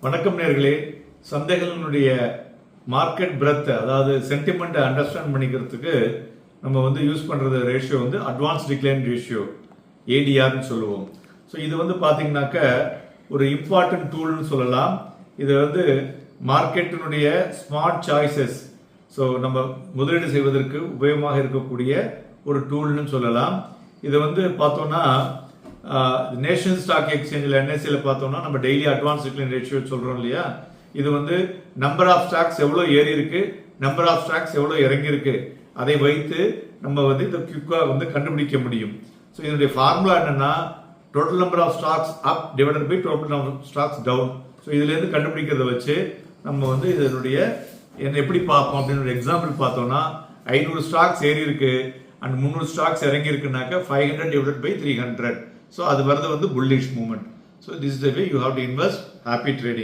வணக்கம் நேர்களே. சந்தைகளினுடைய market breadth, அதாவது சென்டிமெண்ட் அண்டர்ஸ்டாண்ட் பண்ணிக்கிறதுக்கு நம்ம யூஸ் பண்றது ரேஷியோ அட்வான்ஸ் டிக்ளைன் ரேஷியோ, ஏடிஆர்னு சொல்லுவோம். ஸோ இது பார்த்தீங்கன்னாக்க ஒரு இம்பார்ட்டன்ட் டூல்னு சொல்லலாம். இது மார்க்கெட்டினுடைய ஸ்மார்ட் சாய்ஸஸ், ஸோ நம்ம முதலீடு செய்வதற்கு உபயோகமாக இருக்கக்கூடிய ஒரு டூல்னு சொல்லலாம். இது பார்த்தோம்னா நேஷனல் ஸ்டாக் எக்ஸ்சேஞ்சில் என்எஸ்சியில் பார்த்தோம்னா நம்ம டெய்லி அட்வான்ஸ் டிக்ளைன் ரேஷியோ சொல்கிறோம் இல்லையா. இது நம்பர் ஆஃப் ஸ்டாக்ஸ் எவ்வளோ ஏறி இருக்கு, நம்பர் ஆஃப் ஸ்டாக்ஸ் எவ்வளோ இறங்கி இருக்கு, அதை வைத்து நம்ம இதை குயிக்காக கண்டுபிடிக்க முடியும். ஸோ இதனுடைய ஃபார்முலா என்னன்னா total number of stocks up divided by total number of stocks down. So இதுலேருந்து கண்டுபிடிக்கிறத வச்சு நம்ம இதனுடைய எப்படி பார்ப்போம் அப்படின்னு ஒரு எக்ஸாம்பிள் பார்த்தோம்னா 500 ஸ்டாக்ஸ் ஏறி இருக்கு அண்ட் 300 ஸ்டாக்ஸ் இறங்கி இருக்குனாக்க 500 டிவைடட் பை 300. ஸோ அது வரது bullish movement. So this is the way you have to invest. Happy trading.